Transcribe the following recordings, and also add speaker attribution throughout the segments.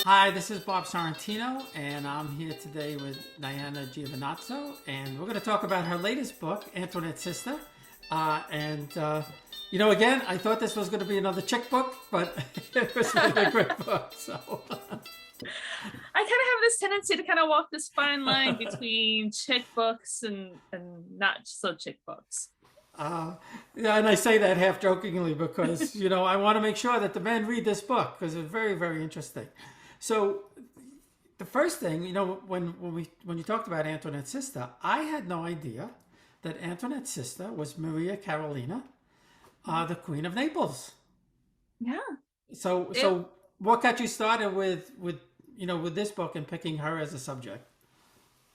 Speaker 1: Hi, this is Bob Sorrentino, and I'm here today with Diana Giovinazzo, and we're going to talk about her latest book, Antoinette's Sister. Again, I thought this was going to be another chick book, but it was really a great book. So,
Speaker 2: I kind of have this tendency to kind of walk this fine line between chick books and not so chick books.
Speaker 1: yeah, and I say that half jokingly because I want to make sure that the men read this book because it's very, very interesting. So, the first thing, when you talked about Antoinette's sister, I had no idea that Antoinette's sister was Maria Carolina, the Queen of Naples.
Speaker 2: Yeah.
Speaker 1: So,
Speaker 2: It,
Speaker 1: so what got you started with this book and picking her as a subject?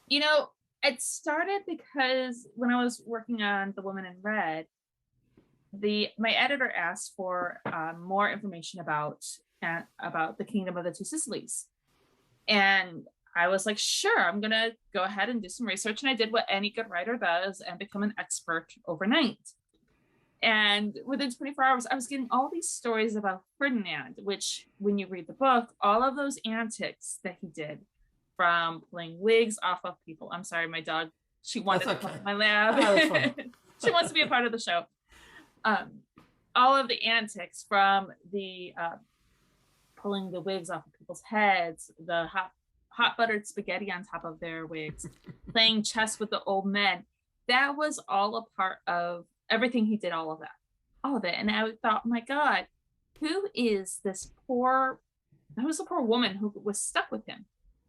Speaker 2: you know, it started because when I was working on The Woman in Red, the my editor asked for more information about the Kingdom of the Two Sicilies, and I was like, sure, I'm gonna go ahead and do some research, and I did what any good writer does and become an expert overnight. And within 24 hours, I was getting all these stories about Ferdinand, which, when you read the book, all of those antics that he did, from pulling wigs off of people. I'm sorry, my dog, she
Speaker 1: That's
Speaker 2: wanted to come
Speaker 1: okay.
Speaker 2: in my lab.
Speaker 1: That's fine.
Speaker 2: She wants to be a part of the show. Um, all of the antics, from the pulling the wigs off of people's heads, the hot buttered spaghetti on top of their wigs, playing chess with the old men. That was all a part of everything he did, all of it. And I thought, my God, who is this poor, who's the poor woman who was stuck with him?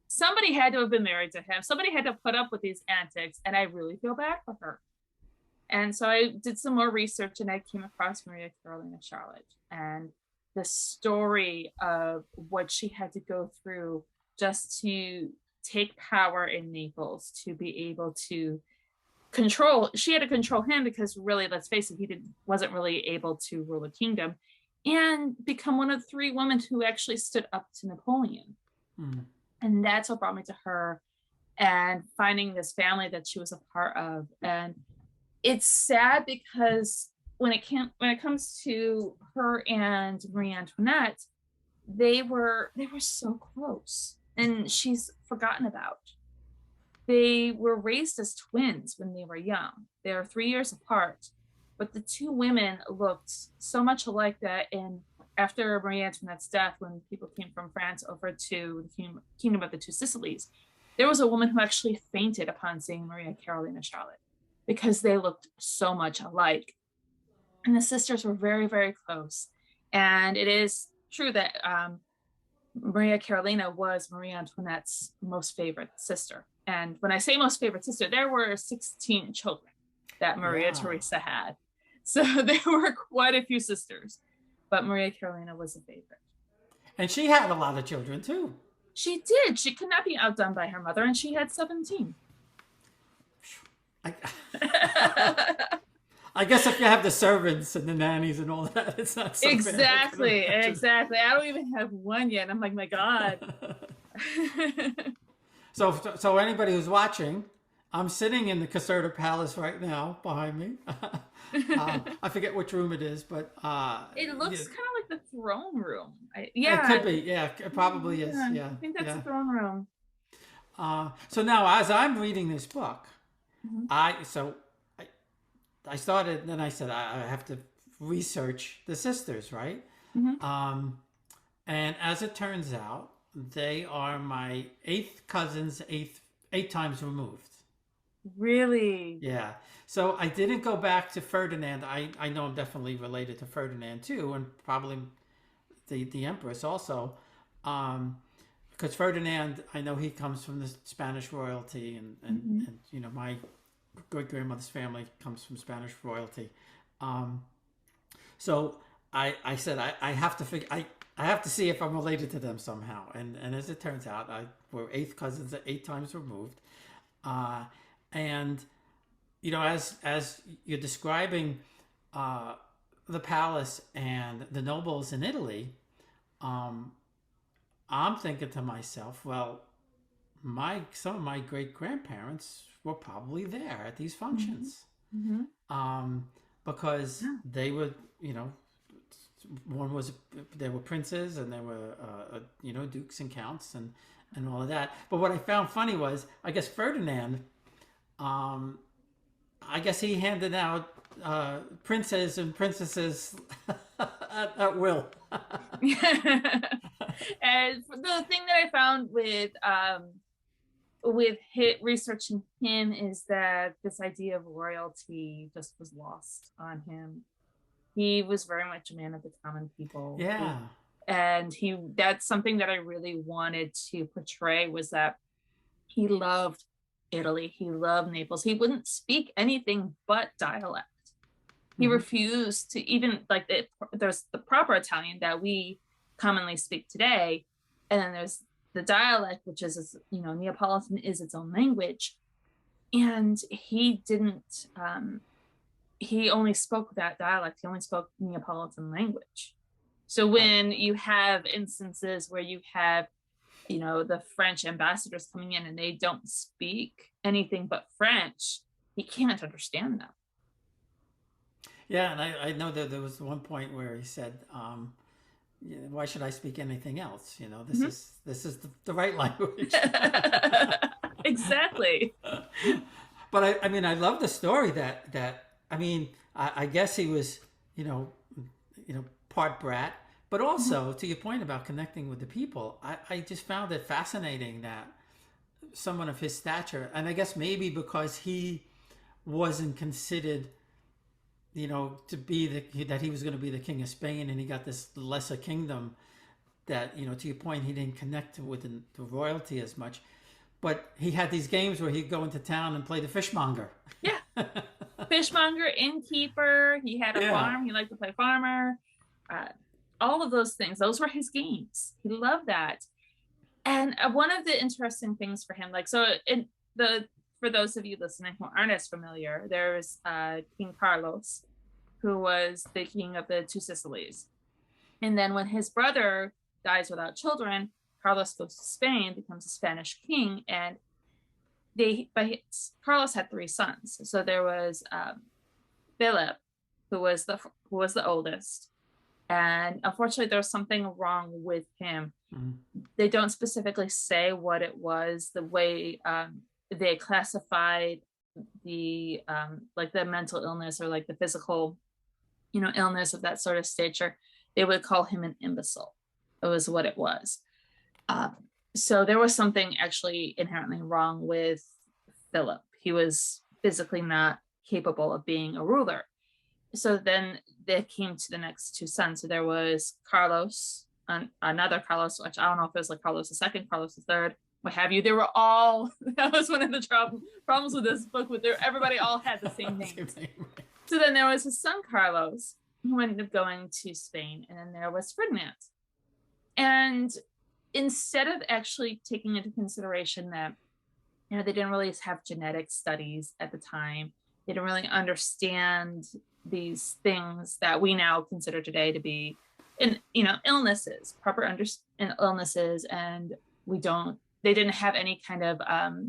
Speaker 2: Somebody had to have been married to him. Somebody had to put up with these antics. And I really feel bad for her. And so I did some more research and I came across Maria Carolina Charlotte and the story of what she had to go through just to take power in Naples, to be able to control. She had to control him because, really, let's face it, wasn't really able to rule a kingdom, and become one of three women who actually stood up to Napoleon.
Speaker 1: Hmm.
Speaker 2: And that's what brought me to her and finding this family that she was a part of. And it's sad because when it comes to her and Marie Antoinette, they were so close, and she's forgotten about. They were raised as twins when they were young. They are 3 years apart, but the two women looked so much alike that after Marie Antoinette's death, when people came from France over to the Kingdom of the Two Sicilies, there was a woman who actually fainted upon seeing Maria Carolina Charlotte because they looked so much alike. And the sisters were very, very close. And it is true that Maria Carolina was Marie Antoinette's most favorite sister. And when I say most favorite sister, there were 16 children that Maria
Speaker 1: Wow.
Speaker 2: Theresa had. So there were quite a few sisters, but Maria Carolina was a favorite.
Speaker 1: And she had a lot of children too.
Speaker 2: She did. She could not be outdone by her mother, and she had 17.
Speaker 1: I, I guess if you have the servants and the nannies and all that, it's not so bad. I can
Speaker 2: Exactly,
Speaker 1: imagine.
Speaker 2: exactly. I don't even have one yet. I'm like, my God.
Speaker 1: So anybody who's watching, I'm sitting in the Caserta Palace right now behind me. I forget which room it is, but
Speaker 2: It
Speaker 1: yeah,
Speaker 2: looks kind of like the throne room.
Speaker 1: it
Speaker 2: Yeah,
Speaker 1: could be. Yeah, it probably is.
Speaker 2: yeah,
Speaker 1: Yeah,
Speaker 2: I think that's
Speaker 1: yeah.
Speaker 2: the throne room.
Speaker 1: So now, as I'm reading this book,
Speaker 2: Mhm.
Speaker 1: I so I, I started. Then I said I have to research the sisters, right?
Speaker 2: Mhm.
Speaker 1: Um, and as it turns out, they are my eighth cousins, eight times removed.
Speaker 2: Really?
Speaker 1: Yeah. So I didn't go back to Ferdinand. I know I'm definitely related to Ferdinand too, and probably the Empress also. Um, because Ferdinand, I know he comes from the Spanish royalty,
Speaker 2: Mhm.
Speaker 1: and my great grandmother's family comes from Spanish royalty. Um, so I said I have to figure I have to see if I'm related to them somehow, and as it turns out, we're eighth cousins, eight times removed, uh, and as you're describing uh, the palace and the nobles in Italy, um, I'm thinking to myself, well, my some of my great grandparents were probably there at these
Speaker 2: Mhm.
Speaker 1: functions,
Speaker 2: Mhm.
Speaker 1: um, because
Speaker 2: Yeah.
Speaker 1: they would, one was there were princes and there were dukes and counts and all of that. But what I found funny was, I guess Ferdinand, um, I guess he handed out princes and princesses at will.
Speaker 2: And the thing that I found with researching him is that this idea of royalty just was lost on him. He was very much a man of the common people.
Speaker 1: Yeah.
Speaker 2: And that's something that I really wanted to portray, was that he loved Italy. He loved Naples. He wouldn't speak anything but dialect. He refused to even, like, there's the proper Italian that we commonly speak today, and then there's the dialect, which is, Neapolitan is its own language. And he didn't, he only spoke that dialect. He only spoke Neapolitan language. So when you have instances where you have, the French ambassadors coming in and they don't speak anything but French, he can't understand them.
Speaker 1: Yeah, and I know that there was one point where he said, "Why should I speak anything else? This is the right language."
Speaker 2: Exactly.
Speaker 1: But I mean, I love the story that I mean, I guess he was, part brat, but also to your point about connecting with the people, I just found it fascinating that someone of his stature, and I guess maybe because he wasn't considered, to be that he was going to be the king of Spain, and he got this lesser kingdom, that, to your point, he didn't connect with the royalty as much. But he had these games where he'd go into town and play the fishmonger.
Speaker 2: Yeah. Fishmonger, innkeeper. He had a farm. He liked to play farmer. All of those things. Those were his games. He loved that. And one of the interesting things for him, for those of you listening who aren't as familiar, there's King Carlos, who was the king of the Two Sicilies. And then when his brother dies without children, Carlos goes to Spain, becomes a Spanish king, and Carlos had 3 sons. So there was Philip, who was the oldest, and unfortunately there was something wrong with him. They don't specifically say what it was. The way they classified the the mental illness, or like the physical, illness of that sort of stature, they would call him an imbecile. It was what it was. So there was something actually inherently wrong with Philip. He was physically not capable of being a ruler. So then they came to the next 2 sons. So there was Carlos, another Carlos, which I don't know if it was like Carlos II, Carlos III, what have you. They were all, that was one of the problems with this book, everybody all had the same names. So then there was his son Carlos, who ended up going to Spain, and then there was Ferdinand. And instead of actually taking into consideration that, they didn't really have genetic studies at the time, they didn't really understand these things that we now consider today to be, illnesses, illnesses, and they didn't have any kind of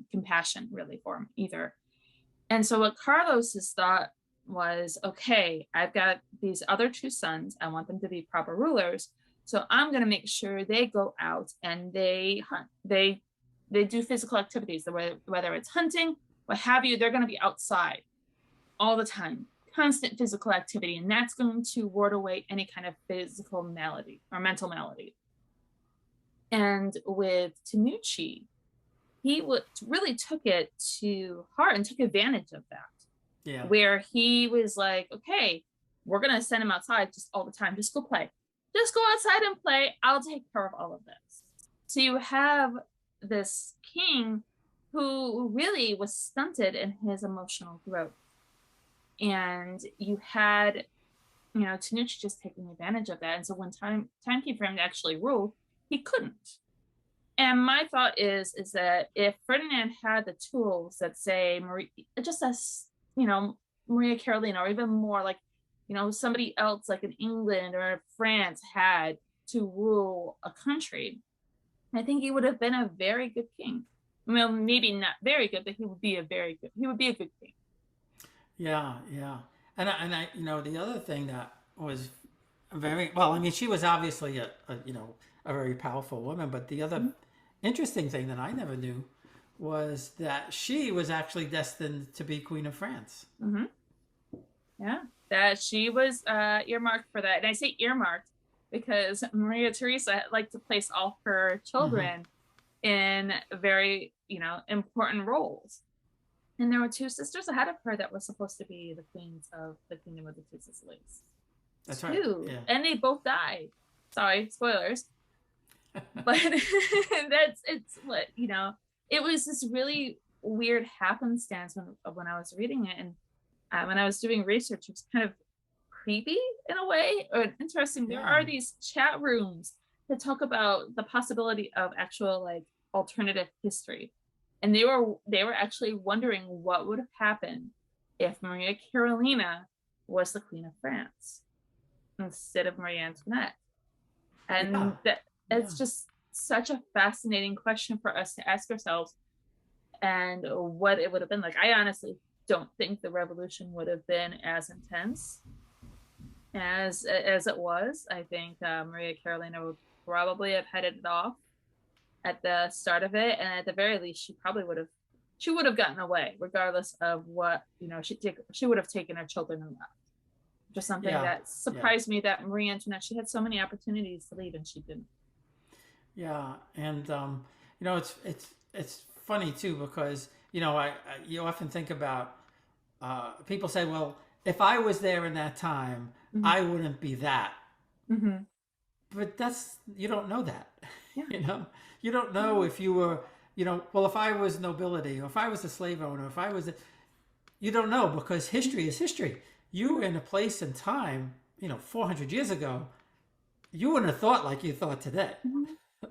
Speaker 2: compassion really for him either. And so what Carlos's thought was, okay, I've got these other 2 sons, I want them to be proper rulers. So I'm going to make sure they go out and they hunt. They do physical activities, whether it's hunting, what have you. They're going to be outside all the time, constant physical activity, and that's going to ward away any kind of physical malady or mental malady. And with Tanucci, he really took it to heart and took advantage of that.
Speaker 1: Yeah.
Speaker 2: Where he was like, okay, we're going to send him outside just all the time. Just go play. Just go outside and play. I'll take care of all of this. So you have this king who really was stunted in his emotional growth. And you had, Tanucci just taking advantage of that. And so when time came for him to actually rule, he couldn't. And my thought is that if Ferdinand had the tools that, say, Maria Carolina, or even more like, somebody else like in England or France had to rule a country, I think he would have been a very good king. Well, maybe not very good, but he would be a good king.
Speaker 1: Yeah. And I the other thing that was Very well. I mean, she was obviously a very powerful woman. But the other interesting thing that I never knew was that she was actually destined to be Queen of France.
Speaker 2: Mm-hmm. Yeah, that she was earmarked for that. And I say earmarked because Maria Theresa liked to place all her
Speaker 1: Hmm.
Speaker 2: children in very, important roles. And there were two sisters ahead of her that were supposed to be the queens of the Kingdom of the Two Sicilies.
Speaker 1: That's right.
Speaker 2: Two.
Speaker 1: Yeah.
Speaker 2: And they both died. Sorry, spoilers. But it's what, it was this really weird happenstance when I was reading it. And when I was doing research, it was kind of creepy in a way, or interesting. There
Speaker 1: Yeah.
Speaker 2: are these chat rooms that talk about the possibility of actual like alternative history, and they were actually wondering what would have happened if Maria Carolina was the Queen of France instead of Marie Antoinette.
Speaker 1: Yeah.
Speaker 2: And that
Speaker 1: Yeah.
Speaker 2: it's just such a fascinating question for us to ask ourselves, and what it would have been like. I honestly don't think the revolution would have been as intense as it was. I think Maria Carolina would probably have headed it off at the start of it, and at the very least, she would have gotten away, regardless of what she would have taken her children and left. Just something
Speaker 1: Yeah.
Speaker 2: that
Speaker 1: Yeah.
Speaker 2: surprised me that Marie Antoinette, she had so many opportunities to leave and she didn't.
Speaker 1: Yeah. And it's funny too because you often think about people say, well, if I was there in that time,
Speaker 2: Mm-hmm.
Speaker 1: I wouldn't be that.
Speaker 2: Mm-hmm.
Speaker 1: But that's you don't know that.
Speaker 2: Yeah.
Speaker 1: you know, you don't know if you were. Well, if I was nobility, or if I was a slave owner, if I was, you don't know because history is history. You were in a place and time, 400 years ago, you wouldn't have thought like you thought today
Speaker 2: Mm-hmm.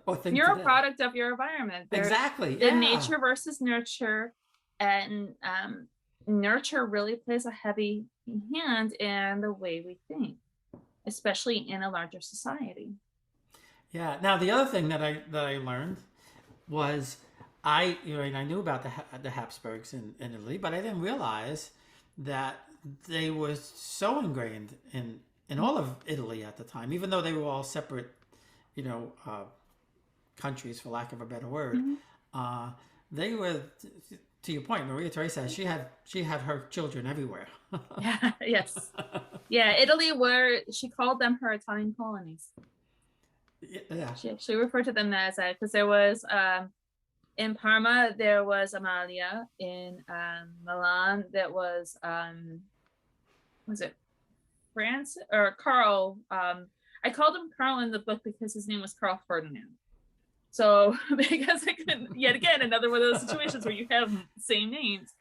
Speaker 1: or think
Speaker 2: You're a
Speaker 1: today.
Speaker 2: product of your environment.
Speaker 1: Exactly.
Speaker 2: The
Speaker 1: Yeah.
Speaker 2: nature versus nurture, and nurture really plays a heavy hand in the way we think, especially in a larger society.
Speaker 1: Yeah. Now the other thing that I learned was I knew about the Habsburgs in Italy, but I didn't realize that they were so ingrained in all of Italy at the time, even though they were all separate, you know, uh, countries, for lack of a better word.
Speaker 2: Mm-hmm.
Speaker 1: Uh, they were, to your point, Maria Theresa. She had her children everywhere.
Speaker 2: Yeah. Yes. Yeah. Italy, where she called them her Italian colonies.
Speaker 1: Yeah,
Speaker 2: She referred to them as that because there was in Parma there was Amalia, in Milan that was it France or Carl. I called him Carl in the book because his name was Carl Ferdinand. So because I couldn't, yet again, another one of those situations where you have same names.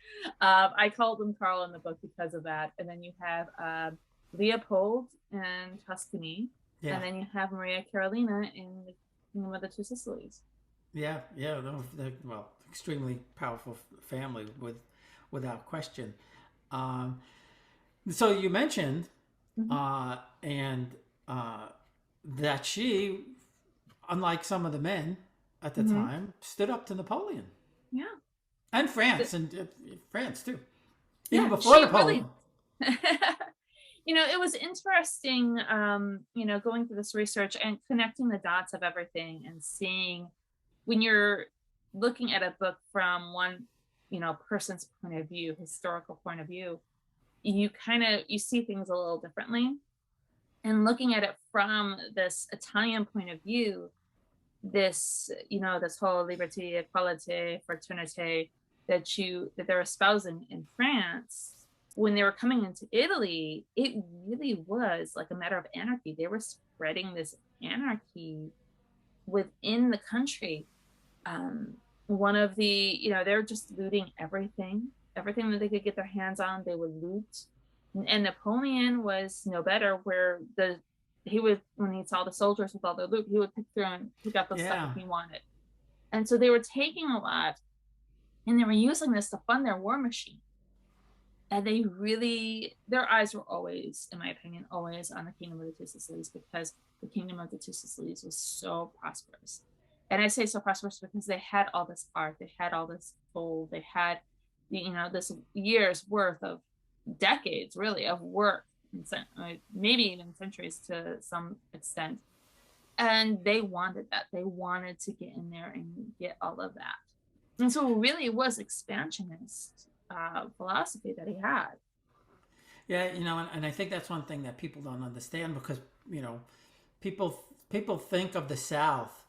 Speaker 2: I called him Carl in the book because of that. And then you have Leopold in Tuscany,
Speaker 1: yeah,
Speaker 2: and then you have Maria Carolina in the Kingdom of the Two Sicilies.
Speaker 1: yeah, yeah. No, well, extremely powerful family without question. Um, so you mentioned
Speaker 2: Mm-hmm.
Speaker 1: and that she, unlike some of the men at the
Speaker 2: Mm-hmm.
Speaker 1: time, stood up to Napoleon
Speaker 2: Yeah.
Speaker 1: and France and France too, even
Speaker 2: Yeah.
Speaker 1: before
Speaker 2: She really,
Speaker 1: Napoleon.
Speaker 2: it was interesting, going through this research and connecting the dots of everything and seeing when you're looking at a book from one, person's point of view, historical point of view, you see things a little differently. And looking at it from this Italian point of view, this whole liberty, equality, fraternity that they're espousing in France, when they were coming into Italy, it really was like a matter of anarchy. They were spreading this anarchy within the country. One of they're just looting everything that they could get their hands on, they would loot. And Napoleon was no better, where he would, when he saw the soldiers with all their loot, he would pick through and pick out the stuff that
Speaker 1: Yeah,
Speaker 2: he wanted. And so they were taking a lot, and they were using this to fund their war machine. And their eyes were always, in my opinion, always on the Kingdom of the Two Sicilies, because the Kingdom of the Two Sicilies was so prosperous. And I say so prosperous because they had all this art, they had all this gold, they had this year's worth of, decades really, of work maybe even centuries to some extent. And they wanted that. They wanted to get in there and get all of that. And so really it was expansionist philosophy that he had.
Speaker 1: Yeah, and I think that's one thing that people don't understand because people think of the South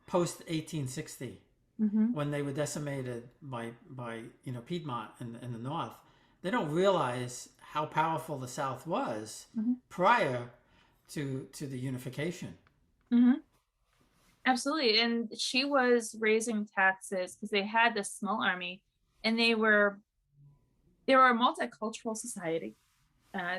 Speaker 1: post 1860
Speaker 2: Mm-hmm.
Speaker 1: when they were decimated by Piedmont in the North. They don't realize how powerful the South was
Speaker 2: Mm-hmm.
Speaker 1: prior to the unification.
Speaker 2: Mm-hmm. Absolutely. And she was raising taxes because they had this small army, and they were a multicultural society.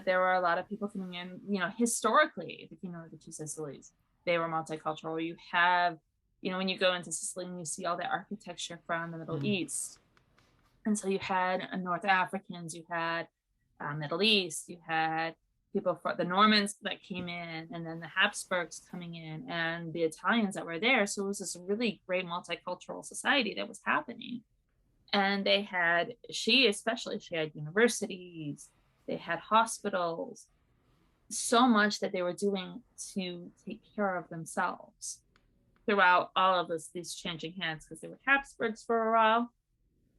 Speaker 2: There were a lot of people coming in, historically, the Kingdom of the Two Sicilies, they were multicultural. You have, when you go into Sicily and you see all the architecture from the Middle
Speaker 1: Mm.
Speaker 2: East. And so you had North Africans, you had Middle East, you had people from the Normans that came in, and then the Habsburgs coming in, and the Italians that were there. So it was this really great multicultural society that was happening. And she had universities, they had hospitals, so much that they were doing to take care of themselves throughout all of these changing hands, because they were Habsburgs for a while,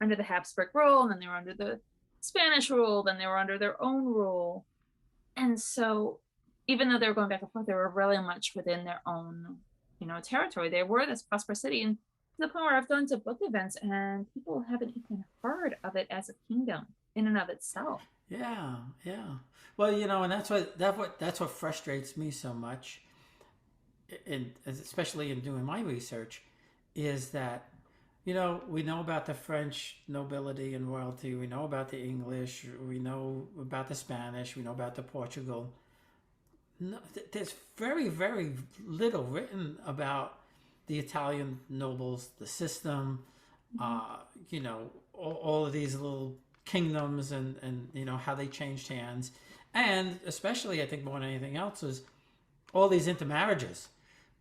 Speaker 2: under the Habsburg rule, and then they were under the Spanish rule, then they were under their own rule. And so even though they were going back and forth, they were really much within their own, territory. They were this prosperous city, and to the point where I've gone to book events and people haven't even heard of it as a kingdom in and of itself.
Speaker 1: Yeah, yeah. Well, and that's what frustrates me so much, and especially in doing my research, is that we know about the French nobility and royalty. We know about the English. We know about the Spanish. We know about the Portugal. No, there's very, very little written about the Italian nobles, the system,
Speaker 2: Mm-hmm.
Speaker 1: uh, all of these little kingdoms and how they changed hands. And especially, I think more than anything else, is all these intermarriages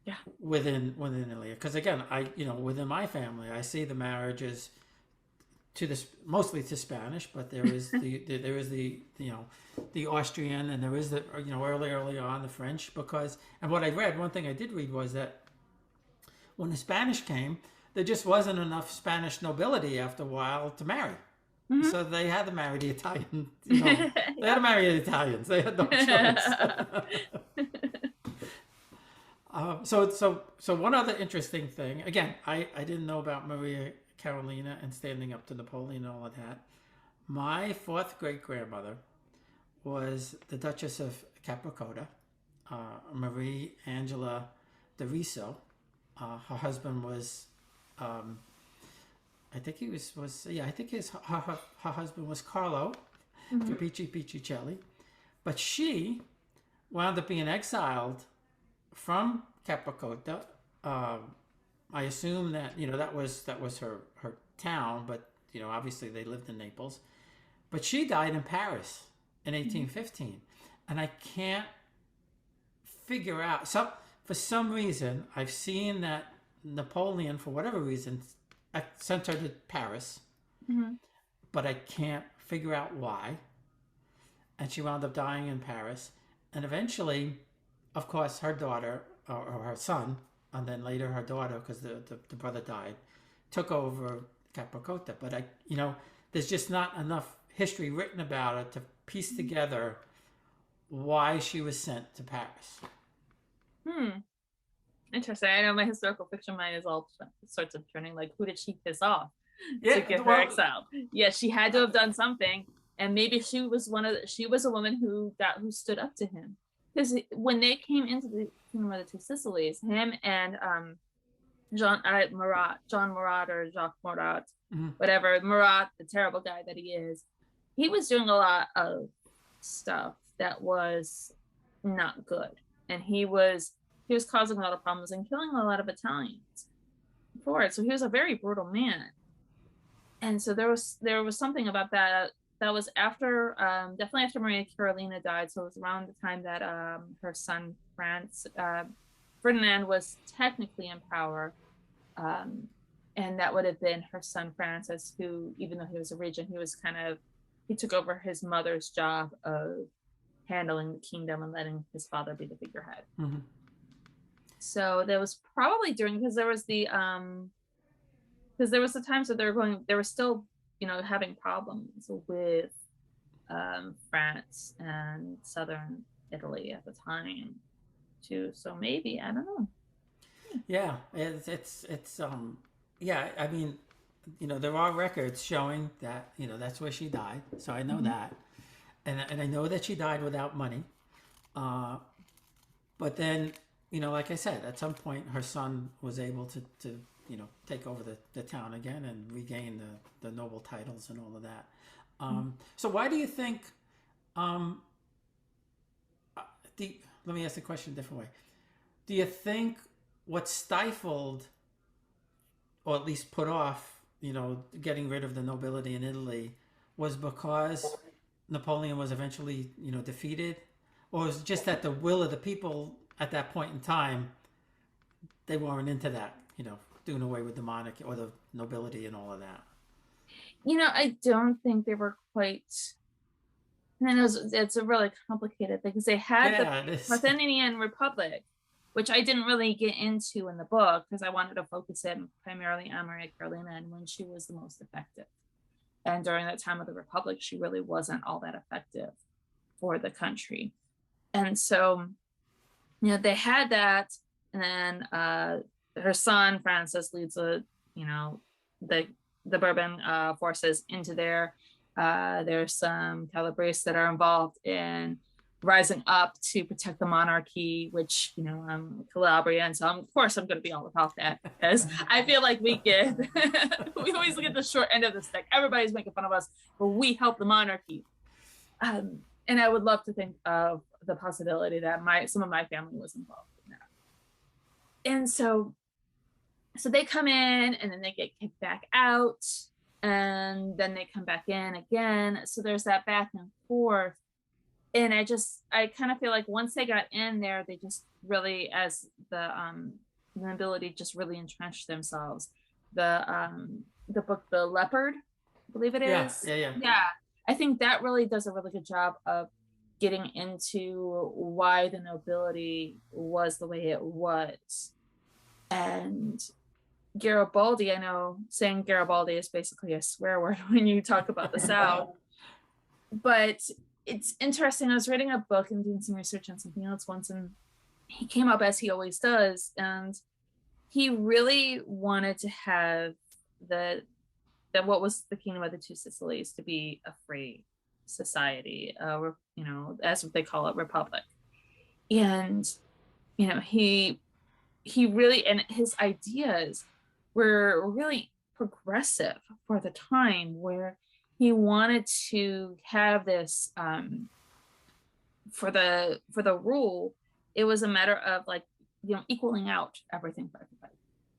Speaker 2: Yeah.
Speaker 1: within Italy. Because again, within my family, I see the marriages to this mostly to Spanish, but there is the Austrian, and there is the early on the French. Because, and what I read, one thing I did read was that when the Spanish came, there just wasn't enough Spanish nobility after a while to marry.
Speaker 2: Mm-hmm.
Speaker 1: So they had to marry the Italian. They had to marry the Italians. They had no choice. So one other interesting thing. Again, I didn't know about Maria Carolina and standing up to Napoleon and all of that. My fourth great grandmother was the Duchess of Capricorda, Marie Angela Theresa. Her husband was, I think he was yeah, I think her husband was Carlo
Speaker 2: Mm-hmm.
Speaker 1: Capici Piccicelli, but she wound up being exiled from Capricorda. I assume that that was her town, but obviously they lived in Naples. But she died in Paris in 1815, and I can't figure out. So for some reason, I've seen that Napoleon, for whatever reason, sent her to Paris,
Speaker 2: Mm-hmm.
Speaker 1: but I can't figure out why. And she wound up dying in Paris, and eventually, of course, her daughter or her son, and then later her daughter, because the brother died, took over Capricorda. But there's just not enough history written about it to piece together why she was sent to Paris.
Speaker 2: Interesting. I know my historical fiction mind is all sorts of turning. Like, who did she piss off to
Speaker 1: Yeah,
Speaker 2: get her
Speaker 1: well,
Speaker 2: exiled? Yeah, she had to have done something, and maybe she was a woman who stood up to him, because when they came into the Kingdom of the Two Sicilies, him and John Murat or Jacques Murat,
Speaker 1: mhm.
Speaker 2: whatever, Murat, the terrible guy that he was doing a lot of stuff that was not good, and he was causing a lot of problems and killing a lot of Italians for it. So he was a very brutal man, and so there was something about that was after definitely after Maria Carolina died. So it was around the time that her son Ferdinand was technically in power, um, and that would have been her son Francis, who, even though he was a regent, he took over his mother's job of handling the kingdom and letting his father be the figurehead.
Speaker 1: Mm-hmm.
Speaker 2: So there was probably during, because there was the times that they were still, having problems with France and southern Italy at the time too. So maybe, I don't know.
Speaker 1: Yeah, it's yeah. I mean, there are records showing that that's where she died. So I know
Speaker 2: Mhm.
Speaker 1: that, and I know that she died without money. Uh, but then like I said, at some point her son was able to take over the town again and regain the noble titles and all of that. So why do you think? Um, uh, Let me ask the question a different way. Do you think what stifled, or at least put off, getting rid of the nobility in Italy, was because Napoleon was eventually, defeated, or was it just that the will of the people at that point in time, they weren't into that, doing away with the monarchy or the nobility and all of that.
Speaker 2: I don't think they were quite. And it's a really complicated thing because they had the
Speaker 1: Yeah, it is.
Speaker 2: Parthenian Republic, which I didn't really get into in the book because I wanted to focus in primarily on Maria Carolina and when she was the most effective. And during that time of the Republic, she really wasn't all that effective for the country. And so, they had that, and then her son Francis leads the Bourbon forces into there. There's some Calabrese that are involved in rising up to protect the monarchy, which I'm Calabrian, so of course I'm going to be all about that because I feel like we always get the short end of the stick. Everybody's making fun of us, but we help the monarchy. And I would love to think of the possibility that some of my family was involved in that. And so they come in and then they get kicked back out and then they come back in again. So there's that back and forth. And I kind of feel like once they got in there, they just really, as the nobility just really entrenched themselves. The book, The Leopard, I believe it is. Yeah. I think that really does a really good job of getting into why the nobility was the way it was. And Garibaldi, I know saying Garibaldi is basically a swear word when you talk about the South, but it's interesting. I was reading a book and doing some research on something else once, and he came up as he always does, and he really wanted to have that what was the Kingdom of the Two Sicilies to be a free society, as what they call it, republic. And he really, and his ideas were really progressive for the time, where he wanted to have this for the rule. It was a matter of equaling out everything for everybody,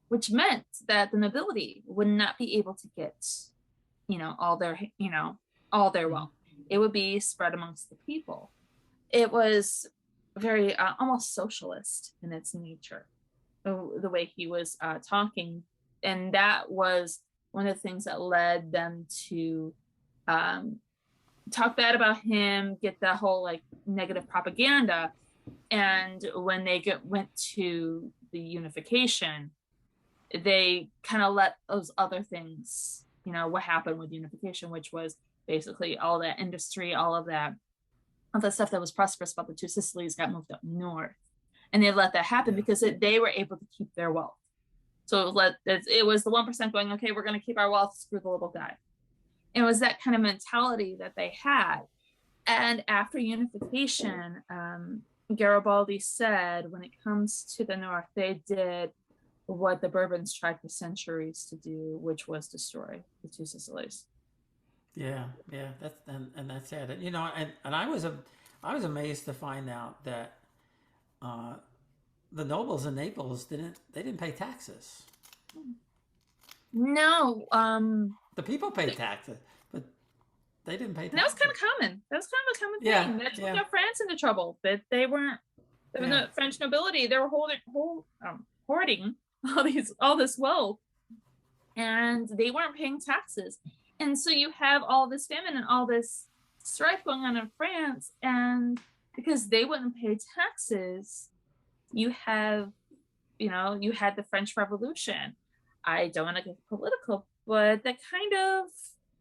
Speaker 2: which meant that the nobility would not be able to get all their wealth. It would be spread amongst the people. It was very almost socialist in its nature, the way he was talking, and that was one of the things that led them to talk bad about him, get that whole negative propaganda. And when they went to the unification, they kind of let those other things, what happened with unification, which was basically all that industry, all the stuff that was prosperous about the Two Sicilies got moved up north. And they let that happen because they were able to keep their wealth. So it was the 1% going, okay, we're going to keep our wealth, screw the little guy. It was that kind of mentality that they had. And after unification, Garibaldi said, when it comes to the north, they did what the Bourbons tried for centuries to do, which was destroy the Two Sicilies.
Speaker 1: Yeah, that's it. And I was amazed to find out that the nobles in Naples didn't pay taxes.
Speaker 2: No,
Speaker 1: the people paid taxes, but they didn't pay taxes.
Speaker 2: That was kind of common. That was kind of a common thing. That's what got France into trouble. That they weren't. The French nobility, they were hoarding all this wealth, and they weren't paying taxes. And so you have all this famine and all this strife going on in France, and because they wouldn't pay taxes. You have, you had the French Revolution. I don't want to get political, but that kind of,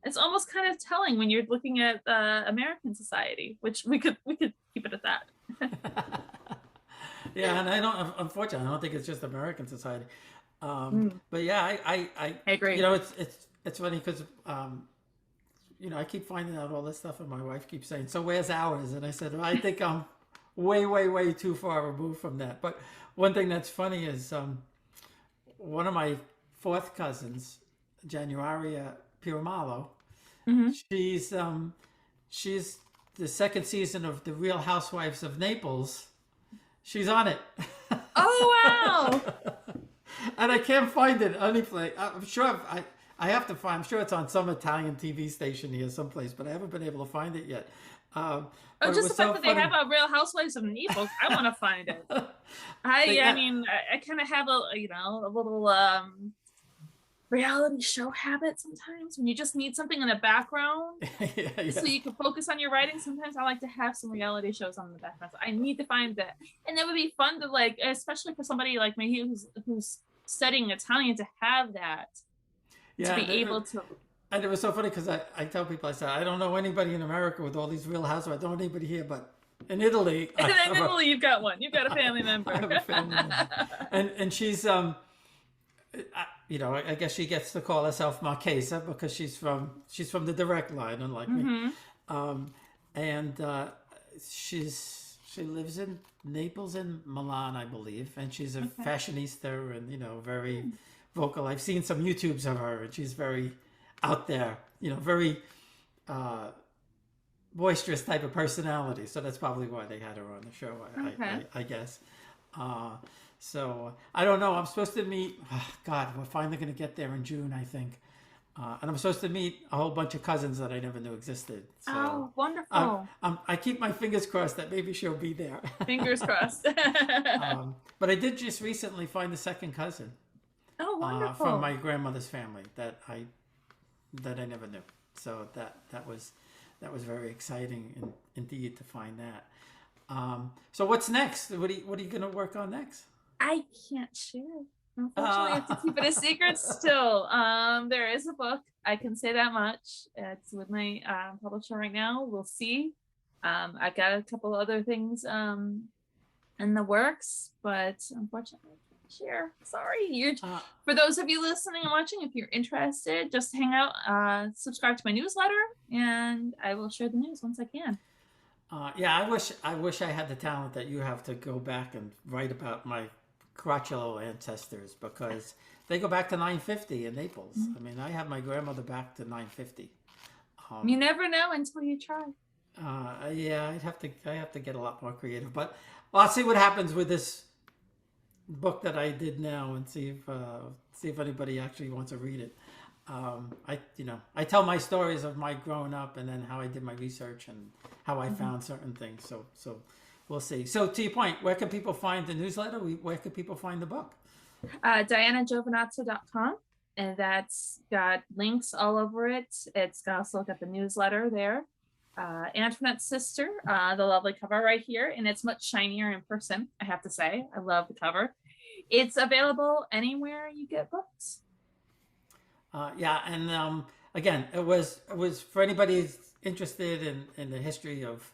Speaker 2: it's almost kind of telling when you're looking at American society, which we could keep it at that.
Speaker 1: Yeah, and unfortunately, I don't think it's just American society.
Speaker 2: Mm,
Speaker 1: But yeah,
Speaker 2: I agree.
Speaker 1: it's funny because I keep finding out all this stuff, and my wife keeps saying, "So where's ours?" And I said, well, "I think I'm way, way, way too far removed from that." But one thing that's funny is one of my fourth cousins, Januaria Piramalo,
Speaker 2: Hmm.
Speaker 1: she's the second season of The Real Housewives of Naples. She's on it.
Speaker 2: Oh wow!
Speaker 1: And I can't find it anyplace. I'm sure I have to find. I'm sure it's on some Italian TV station here someplace, but I haven't been able to find it yet.
Speaker 2: Oh,
Speaker 1: But it
Speaker 2: just the
Speaker 1: was
Speaker 2: fact
Speaker 1: so
Speaker 2: that they
Speaker 1: funny.
Speaker 2: have a Real Housewives of Naples, I want to find it. I
Speaker 1: They,
Speaker 2: I
Speaker 1: uh,
Speaker 2: mean, I kind of have a little reality show habit sometimes when you just need something in the background
Speaker 1: yeah,
Speaker 2: so
Speaker 1: yeah,
Speaker 2: you can focus on your writing. Sometimes I like to have some reality shows on in the background. So I need to find that, and that would be fun to like, especially for somebody like me who's studying Italian, to have that, to
Speaker 1: yeah.
Speaker 2: be able to.
Speaker 1: And it was so funny because I tell people, I said, I don't know anybody in America with all these Real Housewives. I don't know anybody here, but in Italy,
Speaker 2: And then in Italy, you've got one. You've got a family
Speaker 1: I
Speaker 2: member.
Speaker 1: have a family member, and she's I guess she gets to call herself Marchesa because she's from the direct line, unlike me.
Speaker 2: Hmm.
Speaker 1: Um, and she lives in Naples and Milan, I believe, and she's a
Speaker 2: Okay.
Speaker 1: fashionista and very vocal. I've seen some YouTubes of her, and she's very out there, very uh, boisterous type of personality. So that's probably why they had her on the show,
Speaker 2: Okay.
Speaker 1: I guess. Uh, so I don't know. I'm supposed to meet. Oh, God, we're finally going to get there in June, I think. And I'm supposed to meet a whole bunch of cousins that I never knew existed. So
Speaker 2: Oh, wonderful.
Speaker 1: I keep my fingers crossed that maybe she'll be there.
Speaker 2: Fingers crossed.
Speaker 1: But I did just recently find a second cousin
Speaker 2: Oh,
Speaker 1: from
Speaker 2: wonderful.
Speaker 1: my grandmother's family that I never knew. So that was very exciting indeed to find that. So what's next? What are you going to work on next?
Speaker 2: I can't share. Unfortunately, I
Speaker 1: Uh,
Speaker 2: have to keep it a secret still. There is a book. I can say that much. It's with my publisher right now. We'll see. I got a couple other things in the works, but unfortunately, I can't share. Sorry.
Speaker 1: uh,
Speaker 2: For those of you listening and watching, if you're interested, just hang out, subscribe to my newsletter, and I will share the news once I can.
Speaker 1: yeah, I wish I had the talent that you have to go back and write about my crotchalo ancestors because they go back to 950 in Naples. I mean, I have my grandmother back to 950.
Speaker 2: You
Speaker 1: Um,
Speaker 2: never know until you try.
Speaker 1: yeah, I have to get a lot more creative, but I'll see what happens with this book that I did now and see if anybody actually wants to read it. I tell my stories of my growing up and then how I did my research and how I
Speaker 2: Mhm.
Speaker 1: found certain things. So we'll see. So to your point, where can people find the newsletter? Where can people find the book?
Speaker 2: DianaGiovinazzo.com, and that's got links all over it. It's also got the newsletter there. Antoinette's sister, the lovely cover right here, and it's much shinier in person, I have to say. I love the cover. It's available anywhere you get books.
Speaker 1: Yeah, and again, it was for anybody who's interested in the history of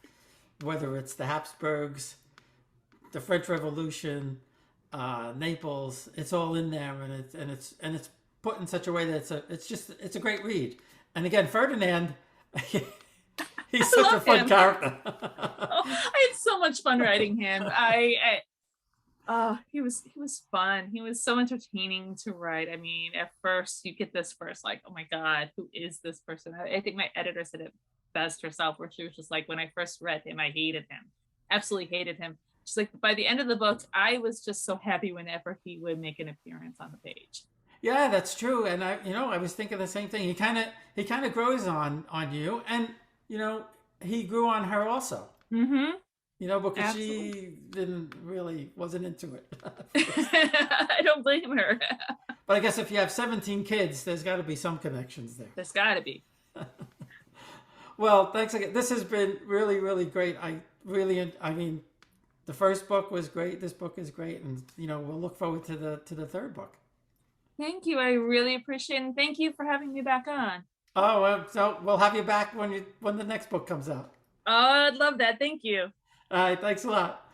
Speaker 1: whether it's the Habsburgs, the French Revolution, Naples. It's all in there, and it's put in such a way that it's a great read. And again, Ferdinand, he's
Speaker 2: I
Speaker 1: such a
Speaker 2: love
Speaker 1: fun
Speaker 2: him.
Speaker 1: character.
Speaker 2: Oh, I had so much fun writing him. He was fun. He was so entertaining to write. I mean, at first you get this first like, oh my god, who is this person? I think my editor said it best herself, where she was just like, when I first read him, I hated him, absolutely hated him. She's like, by the end of the book, I was just so happy whenever he would make an appearance on the page.
Speaker 1: Yeah, that's true. And I was thinking the same thing. He kind of grows on you, and you know, he grew on her also.
Speaker 2: Mm-hmm.
Speaker 1: Because
Speaker 2: Absolutely.
Speaker 1: she didn't really wasn't into it at first.
Speaker 2: I don't blame her.
Speaker 1: But I guess if you have 17 kids, there's got to be some connections there.
Speaker 2: There's got to be.
Speaker 1: Well, thanks again. This has been really, really great. really, I mean, the first book was great. This book is great, and we'll look forward to the third book.
Speaker 2: Thank you. I really appreciate it. And thank you for having me back on.
Speaker 1: Oh, so we'll have you back when the next book comes out.
Speaker 2: Oh, I'd love that. Thank you.
Speaker 1: All right, thanks a lot.